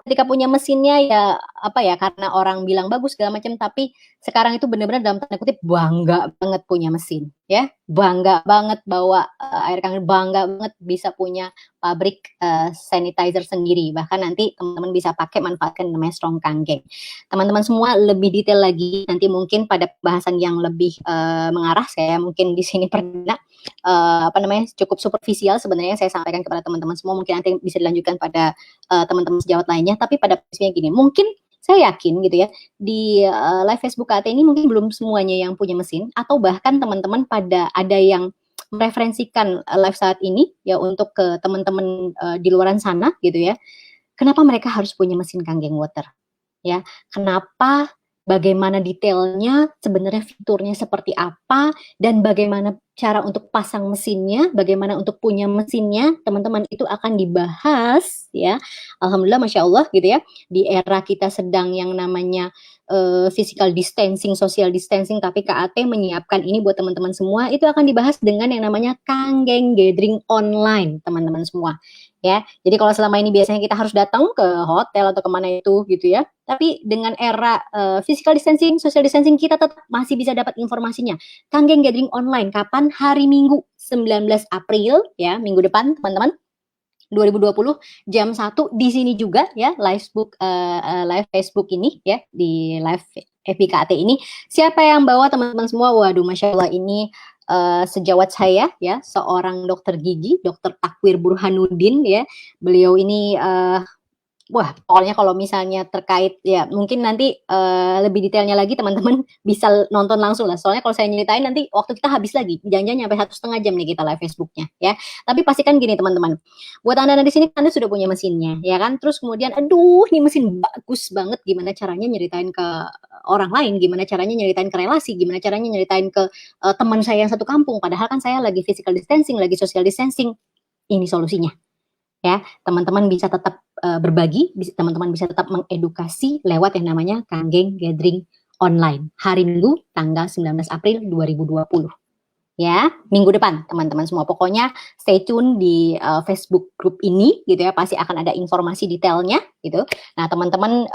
ketika punya mesinnya ya apa ya, karena orang bilang bagus segala macam, tapi sekarang itu benar-benar dalam tanda kutip bangga banget punya mesin ya, bangga banget bawa air kangen, bangga banget bisa punya pabrik sanitizer sendiri, bahkan nanti teman-teman bisa pakai manfaatkan namanya strong kangen. Teman-teman semua lebih detail lagi nanti mungkin pada bahasan yang lebih mengarah, saya mungkin di sini pernah apa namanya, cukup superficial sebenarnya saya sampaikan kepada teman-teman semua, mungkin nanti bisa dilanjutkan pada teman-teman sejawat lainnya. Tapi pada prinsipnya gini, mungkin saya yakin gitu ya, di live Facebook KT ini mungkin belum semuanya yang punya mesin, atau bahkan teman-teman pada ada yang mereferensikan live saat ini ya untuk ke teman-teman di luaran sana gitu ya. Kenapa mereka harus punya mesin Kangen Water? Ya, kenapa, bagaimana detailnya, sebenarnya fiturnya seperti apa, dan bagaimana cara untuk pasang mesinnya, bagaimana untuk punya mesinnya, teman-teman itu akan dibahas ya. Alhamdulillah, masya Allah gitu ya. Di era kita sedang yang namanya physical distancing, social distancing, tapi KAT menyiapkan ini buat teman-teman semua. Itu akan dibahas dengan yang namanya Kanggeng Gathering online, teman-teman semua. Ya, jadi kalau selama ini biasanya kita harus datang ke hotel atau kemana itu gitu ya. Tapi dengan era physical distancing, social distancing, kita tetap masih bisa dapat informasinya. Kanggeng Gathering online kapan? Hari Minggu 19 April ya, minggu depan teman-teman 2020 jam 1 di sini juga ya, live Facebook ini ya, di live FBKT ini. Siapa yang bawa teman-teman semua? Waduh, masya Allah, ini sejawat saya ya, seorang dokter gigi, Dokter Takwir Burhanuddin ya. Beliau ini wah, pokoknya kalau misalnya terkait ya mungkin nanti lebih detailnya lagi teman-teman bisa nonton langsung lah. Soalnya kalau saya nyeritain nanti waktu kita habis lagi. Jangan-jangan sampai 1,5 jam nih kita live Facebooknya ya. Tapi pastikan gini teman-teman. Buat Anda di sini Anda sudah punya mesinnya ya kan. Terus kemudian aduh ini mesin bagus banget. Gimana caranya nyeritain ke orang lain? Gimana caranya nyeritain ke relasi? Gimana caranya nyeritain ke teman saya yang satu kampung? Padahal kan saya lagi physical distancing, lagi social distancing. Ini solusinya. Ya, teman-teman bisa tetap berbagi, teman-teman bisa tetap mengedukasi lewat yang namanya Kanggeng Gathering online. Hari Minggu tanggal 19 April 2020. Ya, minggu depan teman-teman semua. Pokoknya stay tune di Facebook group ini gitu ya, pasti akan ada informasi detailnya gitu. Nah, teman-teman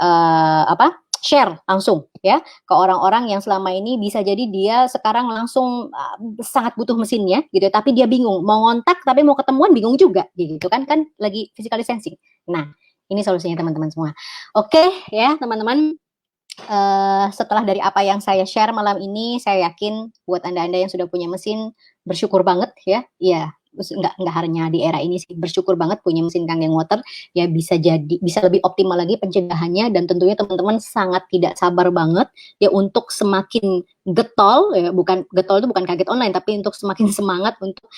share langsung ya ke orang-orang yang selama ini bisa jadi dia sekarang langsung sangat butuh mesinnya gitu, tapi dia bingung mau ngontak tapi mau ketemuan bingung juga gitu kan lagi physical distancing. Nah, ini solusinya teman-teman semua. Oke ya teman-teman, setelah dari apa yang saya share malam ini, saya yakin buat Anda-Anda yang sudah punya mesin bersyukur banget ya. Iya, nggak hanya di era ini sih, bersyukur banget punya mesin Kanggeng Water ya, bisa lebih optimal lagi pencegahannya, dan tentunya teman-teman sangat tidak sabar banget ya untuk semakin getol ya, bukan getol itu bukan kaget online, tapi untuk semakin semangat untuk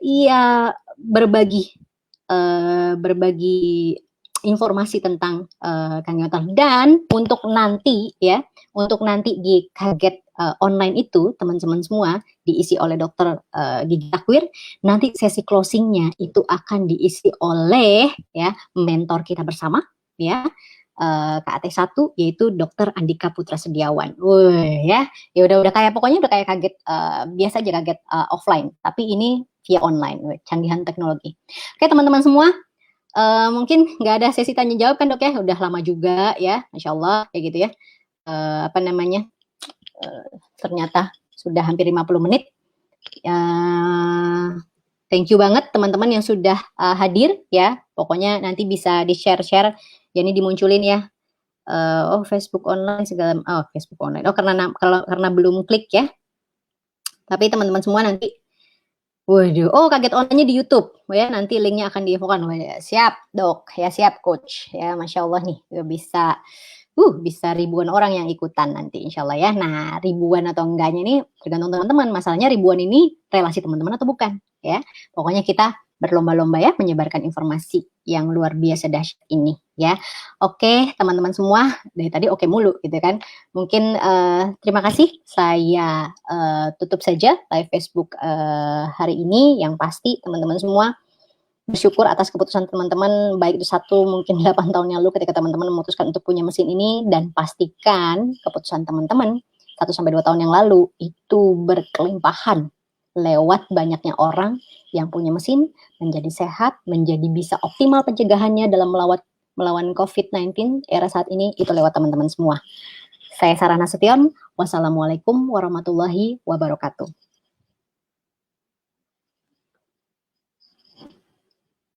iya berbagi informasi tentang Kanggeng Water. Dan untuk nanti di kaget online itu teman-teman semua diisi oleh dokter gigi Takwir. Nanti sesi closingnya itu akan diisi oleh ya mentor kita bersama ya, KAT 1 yaitu Dokter Andika Putra Sediawan. Ya udah kayak pokoknya udah kayak kaget biasa aja, kaget offline, tapi ini via online, canggihan teknologi. Oke teman-teman semua, mungkin nggak ada sesi tanya jawab kan dok ya, udah lama juga ya, masya Allah kayak gitu ya. Ternyata sudah hampir 50 menit. Thank you banget teman-teman yang sudah hadir ya. Pokoknya nanti bisa di-share, jadi dimunculin ya. Facebook online segala, Facebook online. Karena belum klik ya. Tapi teman-teman semua nanti, waduh, kaget online-nya di YouTube ya. Nanti linknya akan diinfokan. Siap dok, ya siap coach ya, masya Allah nih bisa ribuan orang yang ikutan nanti insya Allah ya. Nah, ribuan atau enggaknya ini tergantung teman-teman. Masalahnya ribuan ini relasi teman-teman atau bukan ya. Pokoknya kita berlomba-lomba ya menyebarkan informasi yang luar biasa dahsyat ini ya. Oke teman-teman semua, dari tadi oke mulu gitu kan. Mungkin terima kasih, saya tutup saja live Facebook hari ini. Yang pasti teman-teman semua bersyukur atas keputusan teman-teman, baik itu 8 tahun yang lalu ketika teman-teman memutuskan untuk punya mesin ini, dan pastikan keputusan teman-teman 1-2 tahun yang lalu itu berkelimpahan lewat banyaknya orang yang punya mesin menjadi sehat, menjadi bisa optimal pencegahannya dalam melawan COVID-19 era saat ini, itu lewat teman-teman semua. Saya Sarah Nasution, wassalamualaikum warahmatullahi wabarakatuh.